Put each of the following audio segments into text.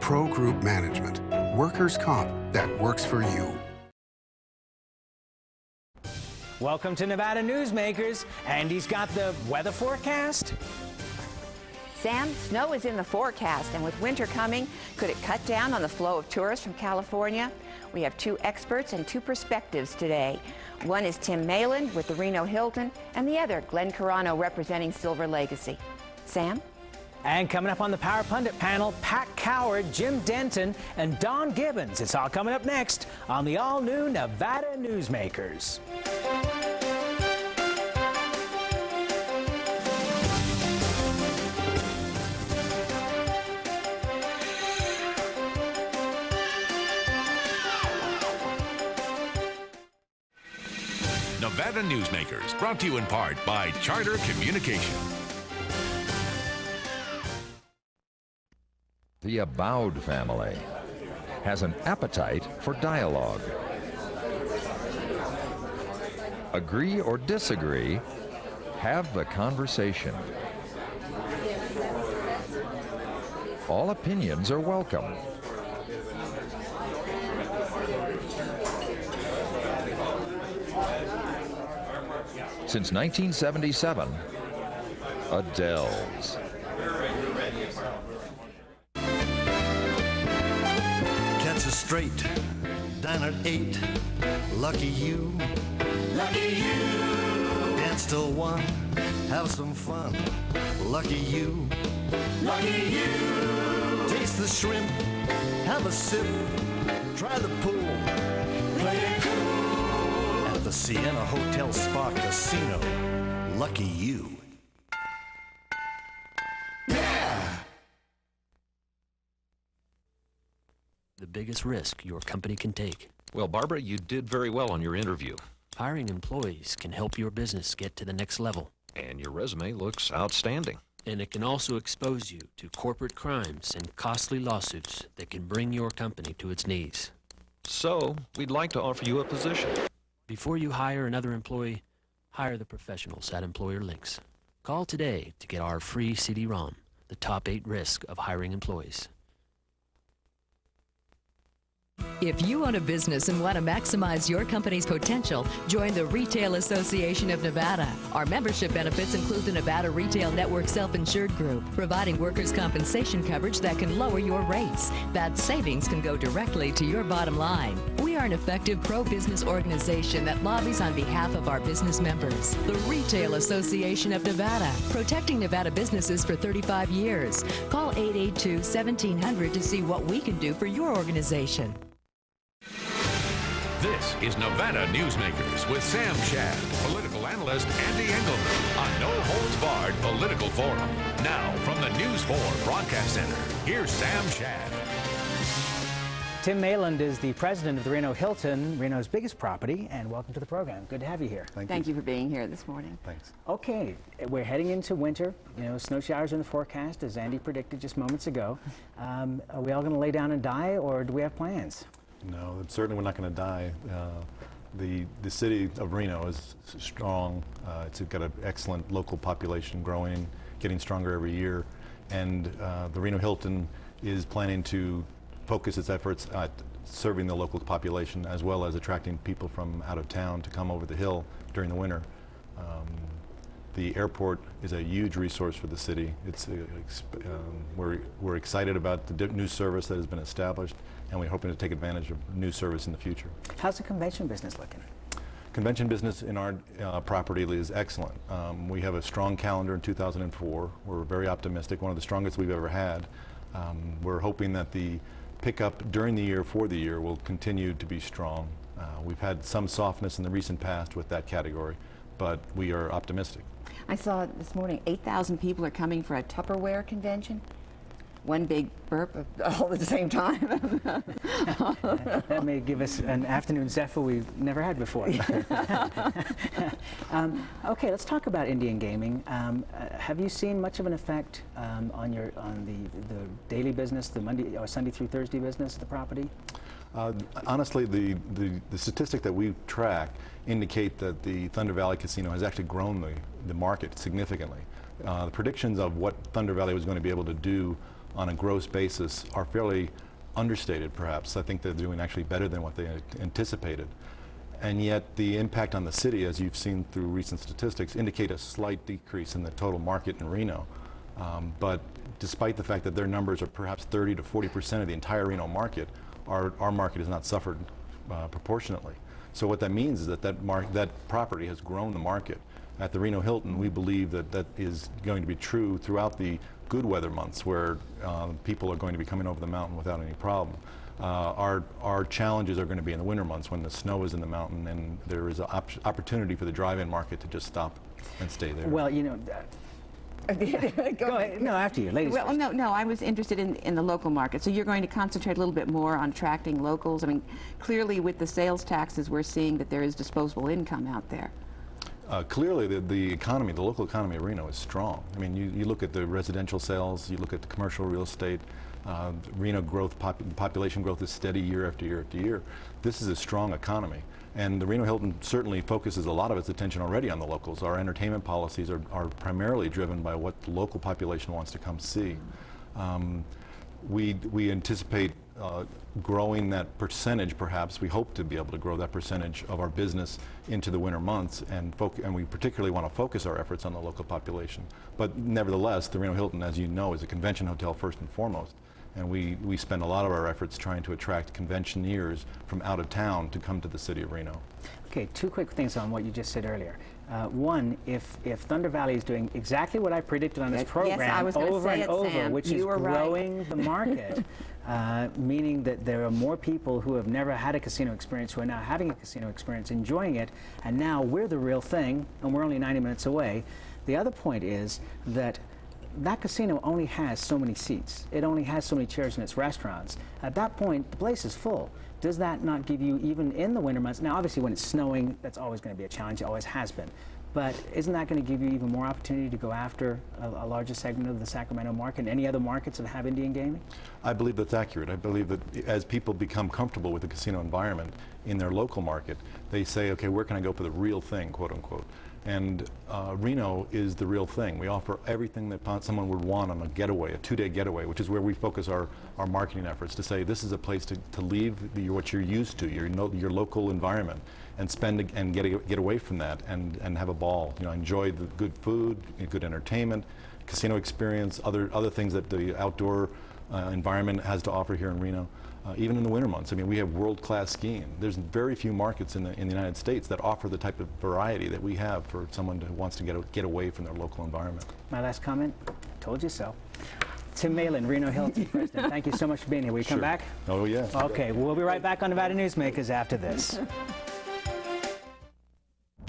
Pro Group Management. Workers' comp that works for you. Welcome to Nevada Newsmakers. Andy's got the weather forecast. Sam, snow is in the forecast, and with winter coming, could it cut down on the flow of tourists from California? We have two experts and two perspectives today. One is Tim Maland with the Reno Hilton, and the other, Glenn Carano, representing Silver Legacy. Sam? And coming up on the Power Pundit panel, Pat Coward, Jim Denton, and Don Gibbons. It's all coming up next on the all-new Nevada Newsmakers. Nevada Newsmakers, brought to you in part by Charter Communication. The Abowed family has an appetite for dialogue. Agree or disagree, have the conversation. All opinions are welcome. Since 1977, Adele's. Catch us straight, dine at 8. Lucky you. Lucky you. Dance till 1. Have some fun. Lucky you. Lucky you. Taste the shrimp. Have a sip. Try the pool. Play it cool. At the Sienna Hotel Spa Casino. Lucky you. The biggest risk your company can take. Well, Barbara, you did very well on your interview. Hiring employees can help your business get to the next level. And your resume looks outstanding. And it can also expose you to corporate crimes and costly lawsuits that can bring your company to its knees. So, we'd like to offer you a position. Before you hire another employee, hire the professionals at Employer Links. Call today to get our free CD-ROM, the top 8 risks of hiring employees. If you own a business and want to maximize your company's potential, join the Retail Association of Nevada. Our membership benefits include the Nevada Retail Network Self-Insured Group, providing workers' compensation coverage that can lower your rates. That savings can go directly to your bottom line. We are an effective pro-business organization that lobbies on behalf of our business members. The Retail Association of Nevada, protecting Nevada businesses for 35 years. Call 882-1700 to see what we can do for your organization. This is Nevada Newsmakers with Sam Shad, political analyst Ande Engleman on No Holds Barred Political Forum. Now, from the News 4 Broadcast Center, here's Sam Shad. Tim Maland is the president of the Reno Hilton, Reno's biggest property, and welcome to the program. Good to have you here. Thank you for being here this morning. Thanks. Okay, we're heading into winter. You know, snow showers in the forecast, as Andy predicted just moments ago. Are we all going to lay down and die, or do we have plans? No, certainly we're not going to die. The city of Reno is strong. It's got an excellent local population growing, getting stronger every year. And the Reno Hilton is planning to focus its efforts at serving the local population as well as attracting people from out of town to come over the hill during the winter. The airport is a huge resource for the city. We're excited about the new service that has been established, and we're hoping to take advantage of new service in the future. How's the convention business looking? Convention business in our property is excellent. We have a strong calendar in 2004. We're very optimistic, one of the strongest we've ever had. We're hoping that the pickup during the year for the year will continue to be strong. We've had some softness in the recent past with that category, but we are optimistic. I saw this morning 8,000 people are coming for a Tupperware convention. One big burp all at the same time. That may give us an afternoon zephyr we've never had before. Okay, let's talk about Indian gaming. Have you seen much of an effect on the daily business, the Monday or Sunday through Thursday business of the property? Honestly, the statistic that we track indicate that the Thunder Valley Casino has actually grown the market significantly. The predictions of what Thunder Valley was going to be able to do on a gross basis are fairly understated, perhaps. I think they're doing actually better than what they anticipated. And yet the impact on the city, as you've seen through recent statistics, indicate a slight decrease in the total market in Reno. But despite the fact that their numbers are perhaps 30 to 40% of the entire Reno market, our market has not suffered proportionately. So what that means is that property has grown the market. At the Reno Hilton, we believe that is going to be true throughout the good weather months where people are going to be coming over the mountain without any problem. Our challenges are going to be in the winter months when the snow is in the mountain and there is an opportunity for the drive-in market to just stop and stay there. Well, you know, go ahead. No, after you, ladies. Well, first. no, I was interested in the local market. So you're going to concentrate a little bit more on attracting locals. I mean, clearly with the sales taxes, we're seeing that there is disposable income out there. Clearly, the economy, the local economy of Reno is strong. I mean, you look at the residential sales, you look at the commercial real estate, Reno growth, population growth is steady year after year after year. This is a strong economy. And the Reno Hilton certainly focuses a lot of its attention already on the locals. Our entertainment policies are primarily driven by what the local population wants to come see. We anticipate growing that percentage, perhaps. We hope to be able to grow that percentage of our business into the winter months, and we particularly want to focus our efforts on the local population. But nevertheless, the Reno Hilton, as you know, is a convention hotel first and foremost. And we spend a lot of our efforts trying to attract conventioneers from out of town to come to the city of Reno. Okay, two quick things on what you just said earlier. One, if Thunder Valley is doing exactly what I predicted on this program over and over, Sam. which is growing the market, meaning that there are more people who have never had a casino experience who are now having a casino experience, enjoying it, and now we're the real thing, and we're only 90 minutes away. The other point is that casino only has so many seats. It only has so many chairs in its restaurants. At that point, the place is full. Does that not give you, even in the winter months, now obviously when it's snowing, that's always going to be a challenge, it always has been, but isn't that going to give you even more opportunity to go after a larger segment of the Sacramento market and any other markets that have Indian gaming? I believe that's accurate. I believe that as people become comfortable with the casino environment in their local market, they say, okay, where can I go for the real thing, quote unquote? And Reno is the real thing. We offer everything that someone would want on a getaway, a 2-day getaway, which is where we focus our marketing efforts to say this is a place to leave what you're used to, your local environment, and spend and get away from that and have a ball. You know, enjoy the good food, good entertainment, casino experience, other things that the outdoor environment has to offer here in Reno. Even in the winter months, I mean, we have world-class skiing. There's very few markets in the United States that offer the type of variety that we have for someone who wants to get away from their local environment. My last comment, told you so. Tim Maland, Reno Hilton president, thank you so much for being here. Will you come back? Oh, yeah. Okay, we'll be right back on Nevada Newsmakers after this.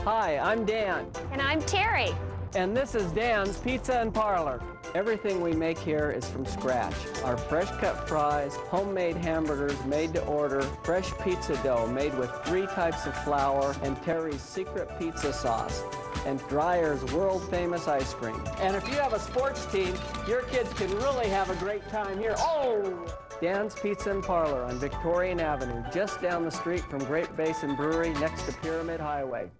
Hi, I'm Dan. And I'm Terry. And this is Dan's Pizza and Parlor. Everything we make here is from scratch. Our fresh cut fries, homemade hamburgers made to order, fresh pizza dough made with 3 types of flour, and Terry's secret pizza sauce, and Dreyer's world famous ice cream. And if you have a sports team, your kids can really have a great time here. Oh! Dan's Pizza and Parlor on Victorian Avenue, just down the street from Great Basin Brewery next to Pyramid Highway.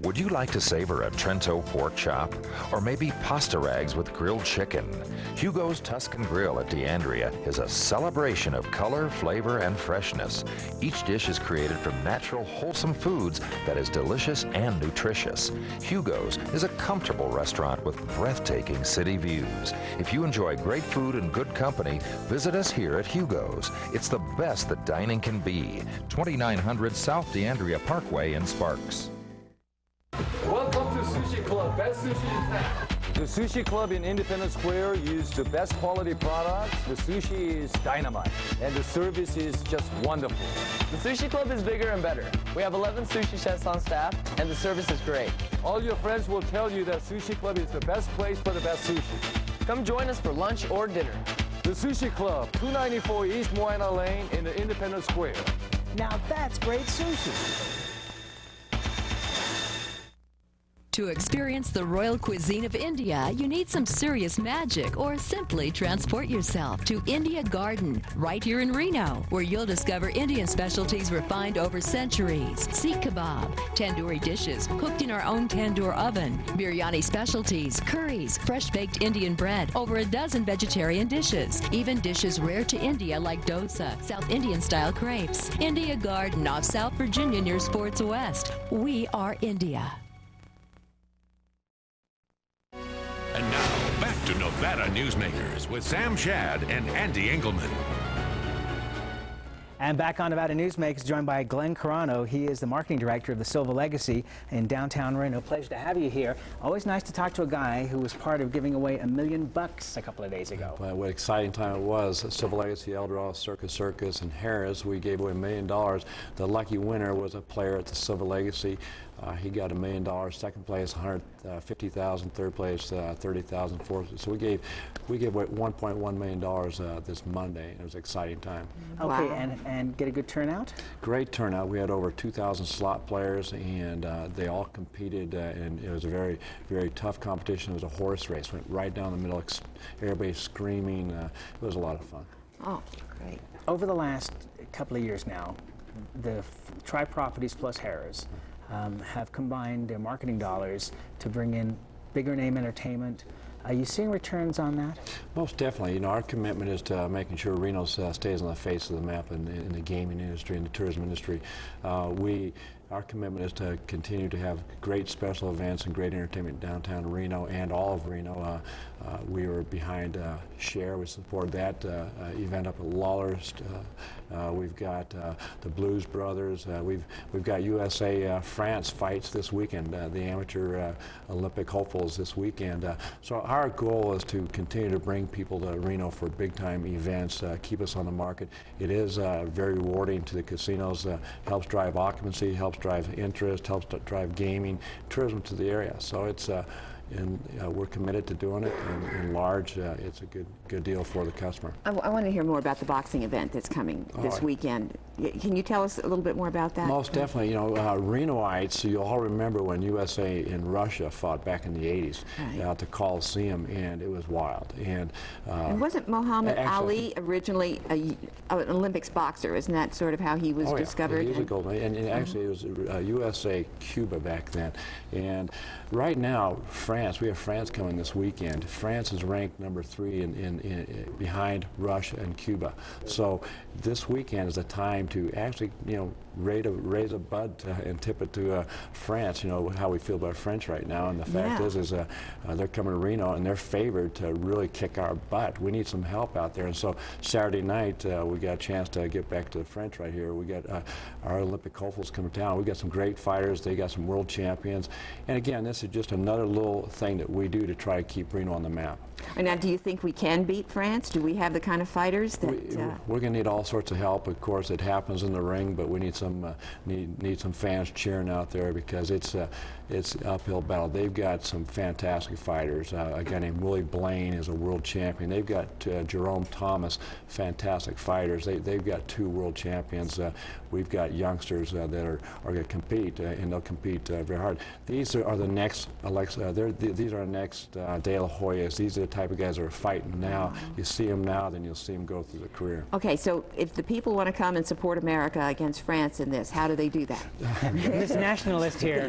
Would you like to savor a Trento pork chop? Or maybe pasta rags with grilled chicken? Hugo's Tuscan Grill at DeAndrea is a celebration of color, flavor, and freshness. Each dish is created from natural, wholesome foods that is delicious and nutritious. Hugo's is a comfortable restaurant with breathtaking city views. If you enjoy great food and good company, visit us here at Hugo's. It's the best that dining can be. 2900 South DeAndrea Parkway in Sparks. Welcome to Sushi Club, best sushi in town. The Sushi Club in Independence Square used the best quality products. The sushi is dynamite, and the service is just wonderful. The Sushi Club is bigger and better. We have 11 sushi chefs on staff, and the service is great. All your friends will tell you that Sushi Club is the best place for the best sushi. Come join us for lunch or dinner. The Sushi Club, 294 East Moana Lane in the Independence Square. Now that's great sushi. To experience the royal cuisine of India, you need some serious magic or simply transport yourself to India Garden, right here in Reno, where you'll discover Indian specialties refined over centuries. Seekh kebab, tandoori dishes cooked in our own tandoor oven, biryani specialties, curries, fresh-baked Indian bread, over a dozen vegetarian dishes, even dishes rare to India like dosa, South Indian-style crepes. India Garden off South Virginia near Sports West. We are India. And now, back to Nevada Newsmakers with Sam Shad and Ande Engleman. And back on Nevada Newsmakers, joined by Glenn Carano. He is the marketing director of the Silva Legacy in downtown Reno. Pleasure to have you here. Always nice to talk to a guy who was part of giving away $1 million a couple of days ago. Well, what an exciting time it was. Silva Legacy, Eldorado, Circus, and Harris. We gave away $1 million. The lucky winner was a player at the Silva Legacy. He got $1 million. Second place, $150,000. Third place, $30,000. Fourth. So we gave away $1.1 million this Monday. It was an exciting time. Okay, wow. And get a good turnout? Great turnout. We had over 2,000 slot players, and they all competed, and it was a very, very tough competition. It was a horse race. Went right down the middle. Everybody screaming. It was a lot of fun. Oh, great. Over the last couple of years now, the Tri-Properties plus Harris have combined their marketing dollars to bring in bigger name entertainment. Are you seeing returns on that? Most definitely. You know, our commitment is to making sure Reno stays on the face of the map in the gaming industry and the tourism industry. Our commitment is to continue to have great special events and great entertainment downtown Reno and all of Reno. We were behind Share. We support that event up at Lawler's. We've got the Blues Brothers. We've got USA France fights this weekend. The amateur Olympic hopefuls this weekend. So our goal is to continue to bring people to Reno for big time events. Keep us on the market. It is very rewarding to the casinos. Helps drive occupancy. Helps drive interest. Helps drive gaming, tourism to the area. So it's. And we're committed to doing it, and in large, it's a good deal for the customer. I want to hear more about the boxing event that's coming this weekend. Can you tell us a little bit more about that? Most definitely. You know, Renoites, you all remember when USA and Russia fought back in the 80s at the Coliseum, and it was wild. And wasn't Muhammad Ali originally an Olympics boxer? Isn't that sort of how he was discovered? Yeah, he was a gold medal. And actually, it was USA-Cuba back then. And right now, we have France coming this weekend. France is ranked number 3 behind Russia and Cuba. So this weekend is a time to actually, you know, raise a bud and tip it to France. You know how we feel about French right now, and the fact is they're coming to Reno and they're favored to really kick our butt. We need some help out there, and so Saturday night we got a chance to get back to the French right here. We got our Olympic hopefuls coming down. We got some great fighters. They got some world champions, and again, this is just another little thing that we do to try to keep Reno on the map. And now, do you think we can beat France? Do we have the kind of fighters that? We're going to need all sorts of help. Of course, it happens in the ring, but we need some fans cheering out there because it's an uphill battle. They've got some fantastic fighters. A guy named Willie Blaine is a world champion. They've got Jerome Thomas, fantastic fighters. They've got 2 world champions. We've got youngsters that are going to compete, and they'll compete very hard. These are the next these are our next De La Hoyas. These are the type of guys that are fighting now. You see them now, then you'll see them go through the career. Okay, so if the people want to come and support America against France in this, how do they do that? This nationalist here.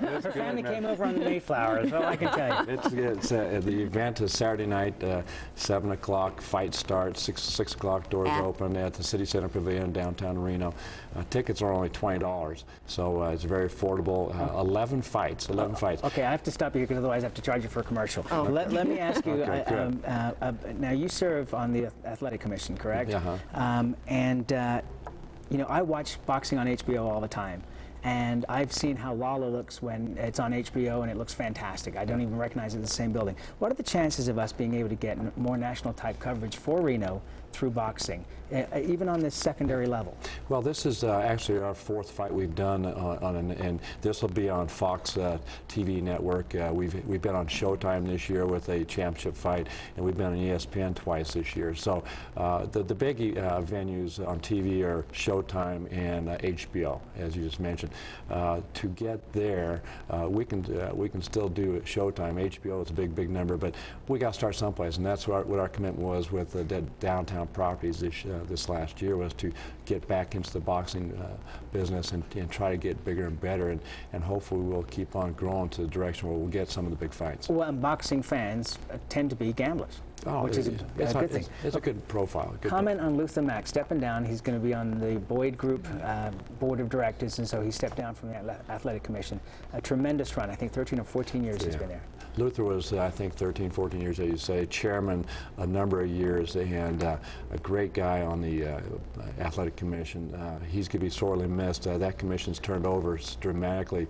Her family came over on the Mayflower, is all I can tell you. The event is Saturday night, 7 o'clock, fight starts, 6 o'clock doors open at the City Center Pavilion, downtown Reno. Tickets are only $20, so it's very affordable. 11 fights. Okay, I have to stop you because otherwise I have to charge you for a commercial. Let me ask you, now you serve on the Athletic Commission, correct? And you know, I watch boxing on HBO all the time. And I've seen how Lala looks when it's on HBO, and it looks fantastic. I don't even recognize it in the same building. What are the chances of us being able to get more national type coverage for Reno through boxing, even on this secondary level? Well, this is actually our fourth fight we've done and this will be on Fox TV network. We've been on Showtime this year with a championship fight, and we've been on ESPN twice this year. So the big venues on TV are Showtime and HBO, as you just mentioned. To get there, we can still do it Showtime. HBO is a big number, but we got to start someplace, and that's what our commitment was with the downtown properties this last year, was to get back into the boxing business and try to get bigger and better, and hopefully we'll keep on growing to the direction where we'll get some of the big fights. Well, and boxing fans tend to be gamblers, which is a good thing. It's a good profile. Comment on Luther Mack stepping down. He's going to be on the Boyd Group board of directors, and so he stepped down from the Athletic Commission. A tremendous run. I think 13 or 14 years he's been there. Luther was, I think, 13, 14 years, as you say, chairman a number of years, and a great guy on the Athletic Commission. He's going to be sorely missed. That commission's turned over dramatically.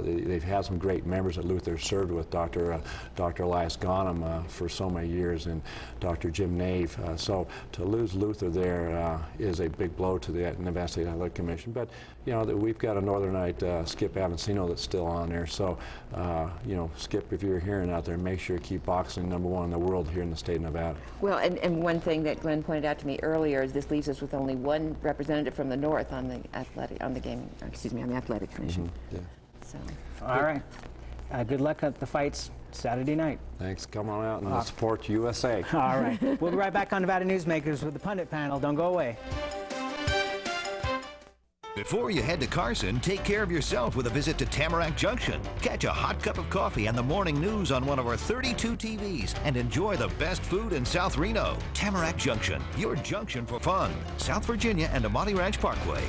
They've had some great members that Luther served with, Dr. Elias Ghanem for so many years, and Dr. Jim Nave. So to lose Luther there is a big blow to the Nevada State Athletic Commission. But you know, we've got a Northernite, Skip Avancino, that's still on there. So you know, Skip, if you're hearing out there, make sure you keep boxing line in the world here in the state of Nevada. Well, and one thing that Glenn pointed out to me earlier is this leaves us with only one representative from the north on the Athletic Commission. Yeah. So. All right. Good luck at the fights Saturday night. Thanks. Come on out and support USA. All right. We'll be right back on Nevada Newsmakers with the Pundit panel. Don't go away. Before you head to Carson, take care of yourself with a visit to Tamarack Junction. Catch a hot cup of coffee and the morning news on one of our 32 TVs and enjoy the best food in South Reno. Tamarack Junction, your junction for fun. South Virginia and Amati Ranch Parkway.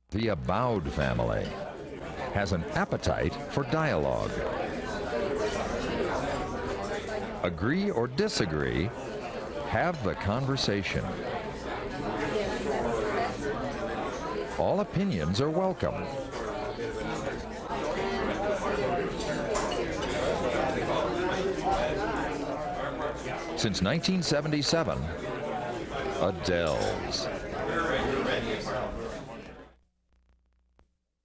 The Abowed family has an appetite for dialogue. Agree or disagree, have the conversation. All opinions are welcome. Since 1977, Adele's.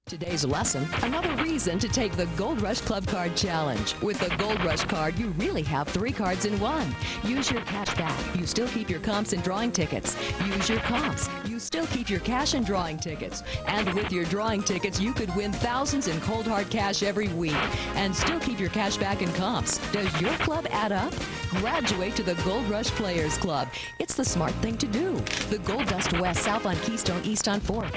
Today's lesson, another reason to take the Gold Rush Club Card Challenge. With the Gold Rush Card, you really have 3 cards in one. Use your cash back. You still keep your comps and drawing tickets. Use your comps. You still keep your cash and drawing tickets. And with your drawing tickets, you could win thousands in cold hard cash every week. And still keep your cash back and comps. Does your club add up? Graduate to the Gold Rush Players Club. It's the smart thing to do. The Gold Dust West, south on Keystone, east on 4th.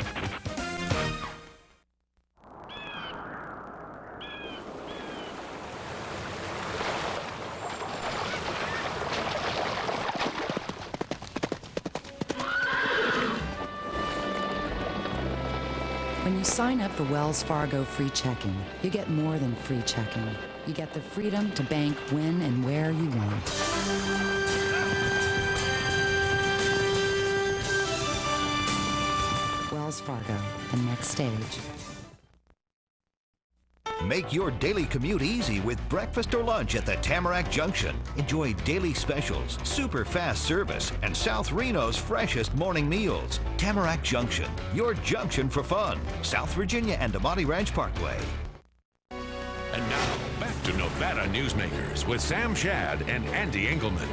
When you sign up for Wells Fargo free checking, you get more than free checking. You get the freedom to bank when and where you want. Wells Fargo, the next stage. Make your daily commute easy with breakfast or lunch at the Tamarack Junction. Enjoy daily specials, super fast service, and South Reno's freshest morning meals. Tamarack Junction, your junction for fun. South Virginia and Amati Ranch Parkway. And now, back to Nevada Newsmakers with Sam Shad and Ande Engleman.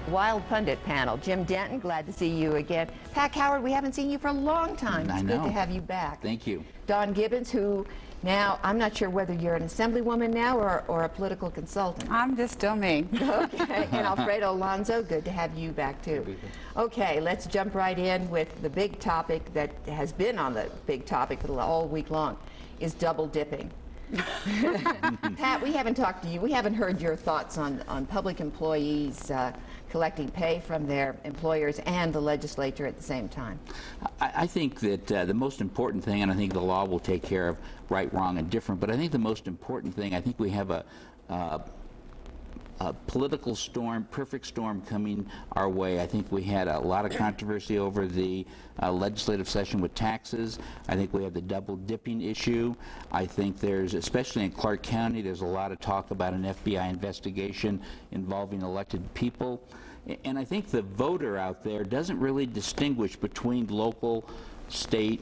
Wild Pundit panel. Jim Denton, glad to see you again. Pac Howard, we haven't seen you for a long time. It's good to have you back. Thank you. Don Gibbons, who now, I'm not sure whether you're an Assemblywoman now or a political consultant. I'm just still me. Okay, and Alfredo Alonso, good to have you back too. Okay, let's jump right in with the big topic that has been on the big topic all week long, is double dipping. Pat, we haven't talked to you. We haven't heard your thoughts on public employees collecting pay from their employers and the legislature at the same time. I think that the most important thing, and I think the law will take care of right, wrong, and different, but I think the most important thing, I think we have a political storm, perfect storm coming our way. I think we had a lot of controversy over the legislative session with taxes. I think we have the double dipping issue. I think there's, especially in Clark County, there's a lot of talk about an FBI investigation involving elected people. And I think the voter out there doesn't really distinguish between local, state,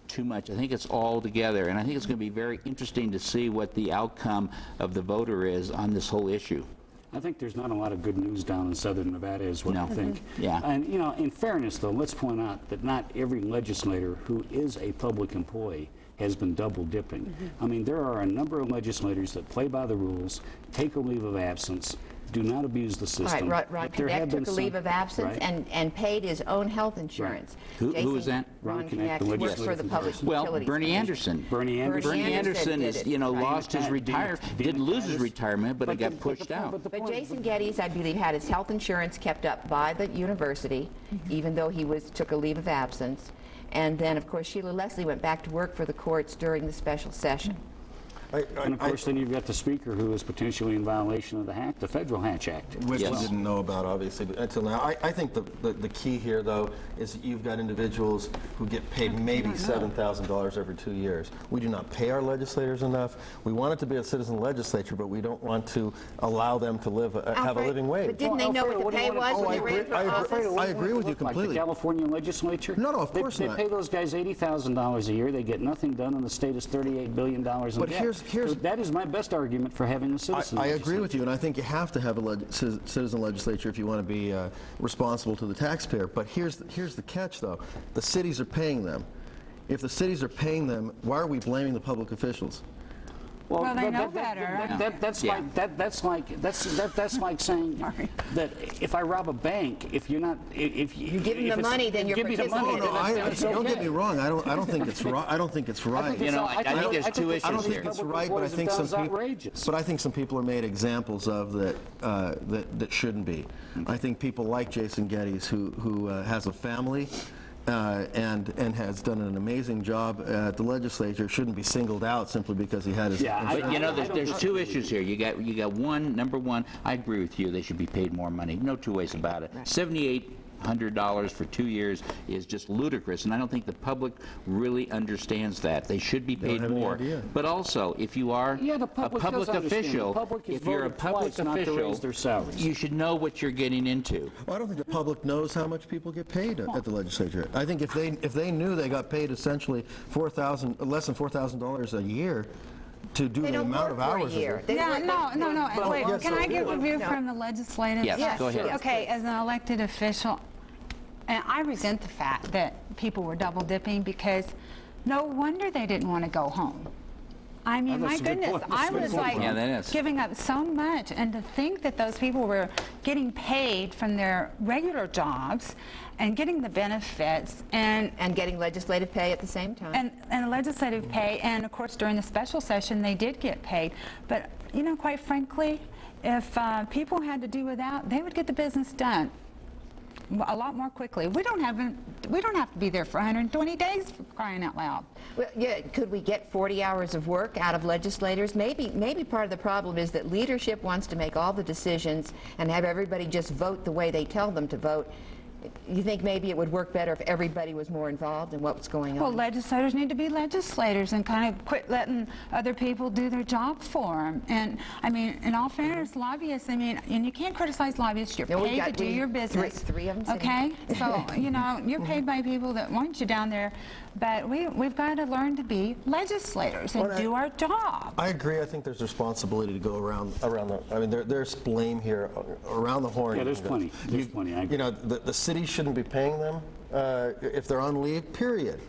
too much. I think it's all together, and I think it's going to be very interesting to see what the outcome of the voter is on this whole issue. I think there's not a lot of good news down in southern Nevada is what I think. Yeah. And, you know, in fairness, though, let's point out that not every legislator who is a public employee has been double dipping. I mean, there are a number of legislators that play by the rules, take a leave of absence, do not abuse the system. Right, Ron Connect took a leave of absence and paid his own health insurance. Who was that? Ron Connect worked for the Public Utilities Bernie Commission. Anderson. Bernie Anderson is, you know, lost his retirement, didn't lose his retirement, but it got pushed out. But Jason Geddes, I believe, had his health insurance kept up by the university, even though he took a leave of absence. And then, of course, Sheila Leslie went back to work for the courts during the special session. And of course, then you've got the speaker who is potentially in violation of the Federal Hatch Act. Which we didn't know about, obviously, but until now. I think the key here, though, is that you've got individuals who get paid maybe $7,000 every 2 years. We do not pay our legislators enough. We want it to be a citizen legislature, but we don't want to allow them to live have a living wage. But didn't they know what the pay was when they ran for office? I agree with you completely. Like the California legislature? No, of course they not. They pay those guys $80,000 a year. They get nothing done, and the state is $38 billion in debt. That is my best argument for having a citizen I agree with you, and I think you have to have a citizen legislature if you want to be responsible to the taxpayer. But here's the catch, though. The cities are paying them. If the cities are paying them, why are we blaming the public officials? Well, they know better. That's like saying that if I rob a bank, if you're not, if you give them the money, then you're participating. Don't get me wrong. I don't think it's right. I don't think it's right. You know, I think there's two issues here. I don't think it's right, but I think some people are made examples of that shouldn't be. I think people like Jason Geddes, who has a family. And has done an amazing job at the legislature, shouldn't be singled out simply because he had his. But you know, there's two issues here. You got one. Number one, I agree with you. They should be paid more money. No two ways about it. $7,800 for 2 years is just ludicrous, and I don't think the public really understands that. They should be paid more. But also, if you are a public official, you should know what you're getting into. Well, I don't think the public knows how much people get paid at the legislature. I think if they knew they got paid essentially less than $4,000 a year to do the amount of hours. No. Wait, can I give a view from the legislative? Yes, go ahead. Okay, as an elected official, and I resent the fact that people were double dipping because no wonder they didn't want to go home. I mean, my goodness, I was like giving up so much, and to think that those people were getting paid from their regular jobs and getting the benefits and getting legislative pay at the same time. And legislative pay, and of course during the special session they did get paid. But, you know, quite frankly, if people had to do without, they would get the business done a lot more quickly. We don't have to be there for 120 days, for crying out loud. Well, yeah, could we get 40 hours of work out of legislators? Maybe part of the problem is that leadership wants to make all the decisions and have everybody just vote the way they tell them to vote. You think maybe it would work better if everybody was more involved in what's going on? Well, legislators need to be legislators and kind of quit letting other people do their job for them. And, I mean, in all fairness, lobbyists, I mean, and you can't criticize lobbyists. You're paid to do your business. Three of them. Okay? So, you know, you're paid by people that want you down there. But we've got to learn to be legislators and do our job. I agree. I think there's responsibility to go around the. I mean, there's blame here around the horn. Yeah, there's plenty. There's plenty. I agree. You know, the city shouldn't be paying them if they're on leave. Period.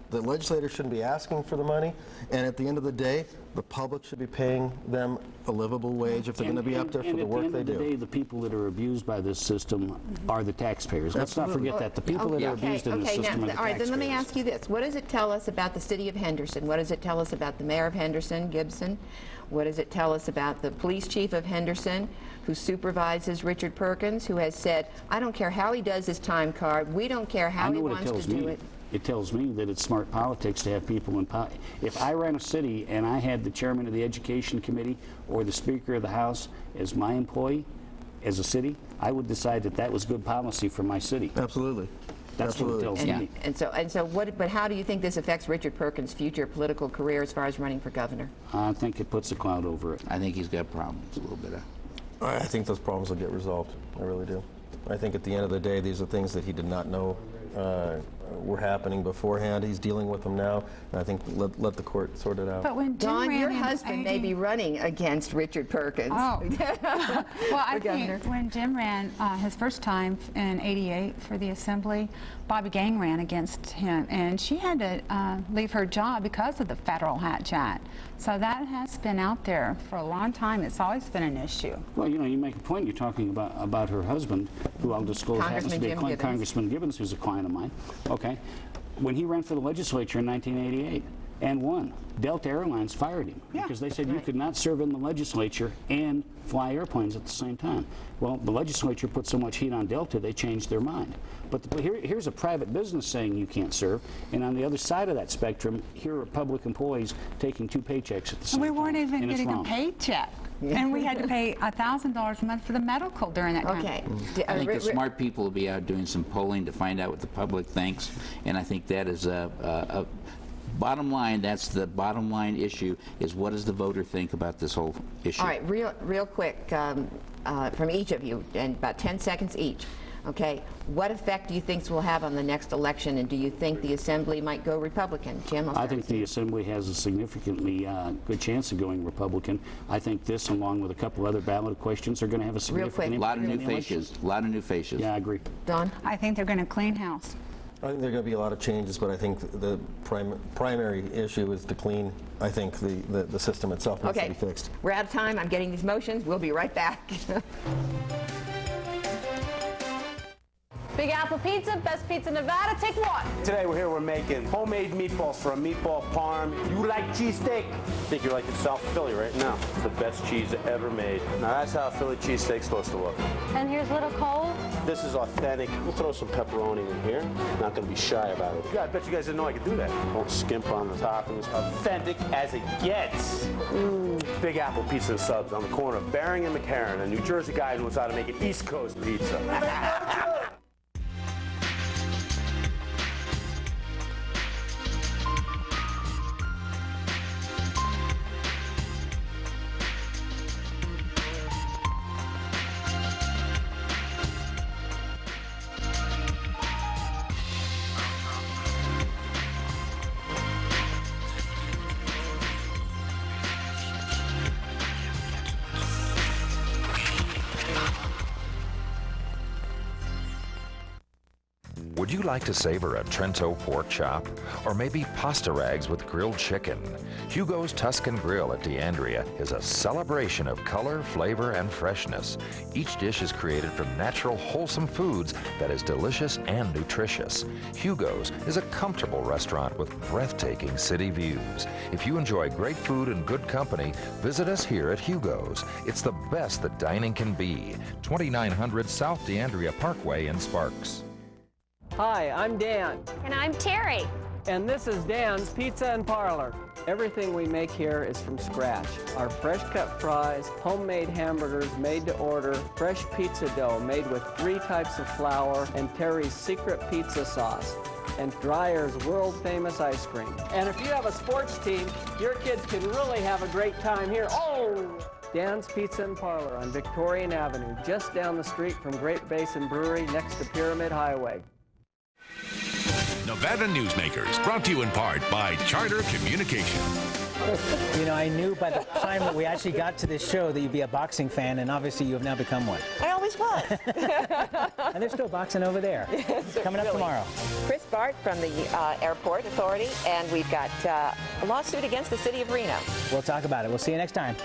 The legislator shouldn't be asking for the money, and at the end of the day, the public should be paying them a livable wage if they're going to be up there for the work they do. And at the end of the day, the people that are abused by this system are the taxpayers. Let's not forget that. The people that are abused in this system are the taxpayers. All right, then let me ask you this. What does it tell us about the city of Henderson? What does it tell us about the mayor of Henderson, Gibson? What does it tell us about the police chief of Henderson, who supervises Richard Perkins, who has said, I don't care how he does his time card, we don't care how he wants to do it. It tells me that it's smart politics to have people in power. If I ran a city and I had the chairman of the education committee or the speaker of the house as my employee, as a city, I would decide that that was good policy for my city. Absolutely. That's what it tells me. And so what, but how do you think this affects Richard Perkins' future political career as far as running for governor? I think it puts a cloud over it. I think he's got problems a little bit. I think those problems will get resolved. I really do. I think at the end of the day, these are things that he did not know were happening beforehand. He's dealing with them now, and I think let the court sort it out. But when Jim Don, ran your in husband may be running against Richard Perkins. Oh. Well, I Governor. think when Jim ran his first time in '88 for the Assembly, Bobby Gang ran against him, and she had to leave her job because of the federal hatch act. So that has been out there for a long time. It's always been an issue. Well, you know, you make a point. You're talking about her husband, who I'll disclose happens to be Congressman Gibbons, who's a client of mine. Okay. When he ran for the legislature in 1988 and won, Delta Airlines fired him because they said you could not serve in the legislature and fly airplanes at the same time. Well, the legislature put so much heat on Delta, they changed their mind. But here's a private business saying you can't serve, and on the other side of that spectrum, here are public employees taking 2 paychecks at the same time. We weren't even getting a wrong. paycheck. And we had to pay $1,000 a month for the medical during that time. Okay. I think the smart people will be out doing some polling to find out what the public thinks, and I think that is a bottom line. That's the bottom line issue: is what does the voter think about this whole issue? All right, real quick from each of you, and about 10 seconds each. Okay, what effect do you think this will have on the next election, and do you think the Assembly might go Republican? Jim, I think the Assembly has a significantly good chance of going Republican. I think this, along with a couple other ballot questions, are going to have a significant impact. A lot of new faces. A lot of new faces. Yeah, I agree. Don? I think they're going to clean house. I think there are going to be a lot of changes, but I think the primary issue is to clean. I think the system itself needs to be fixed. We're out of time. I'm getting these motions. We'll be right back. Big Apple Pizza, best pizza in Nevada, take one. Today we're here, we're making homemade meatballs for a meatball parm. You like cheesesteak? I think you're like in South Philly right now. It's the best cheese ever made. Now that's how a Philly cheesesteak's supposed to look. And here's Little Cole. This is authentic. We'll throw some pepperoni in here. Not gonna be shy about it. Yeah, I bet you guys didn't know I could do that. Don't skimp on the toppings. Authentic as it gets. Big Apple Pizza and Subs on the corner of Bering and McCarran, a New Jersey guy who knows how to make an East Coast pizza. Would you like to savor a Trento pork chop? Or maybe pasta rags with grilled chicken? Hugo's Tuscan Grill at D'Andrea is a celebration of color, flavor, and freshness. Each dish is created from natural, wholesome foods that is delicious and nutritious. Hugo's is a comfortable restaurant with breathtaking city views. If you enjoy great food and good company, visit us here at Hugo's. It's the best that dining can be. 2900 South D'Andrea Parkway in Sparks. Hi, I'm Dan. And I'm Terry. And this is Dan's Pizza and Parlor. Everything we make here is from scratch. Our fresh cut fries, homemade hamburgers made to order, fresh pizza dough made with 3 types of flour, and Terry's secret pizza sauce, and Dreyer's world-famous ice cream. And if you have a sports team, your kids can really have a great time here. Oh! Dan's Pizza and Parlor on Victorian Avenue, just down the street from Great Basin Brewery next to Pyramid Highway. Nevada Newsmakers, brought to you in part by Charter Communication. You know, I knew by the time that we actually got to this show that you'd be a boxing fan, and obviously you have now become one. I always was. And there's still boxing over there. Yes, coming up tomorrow. Chris Bart from the Airport Authority, and we've got a lawsuit against the city of Reno. We'll talk about it. We'll see you next time.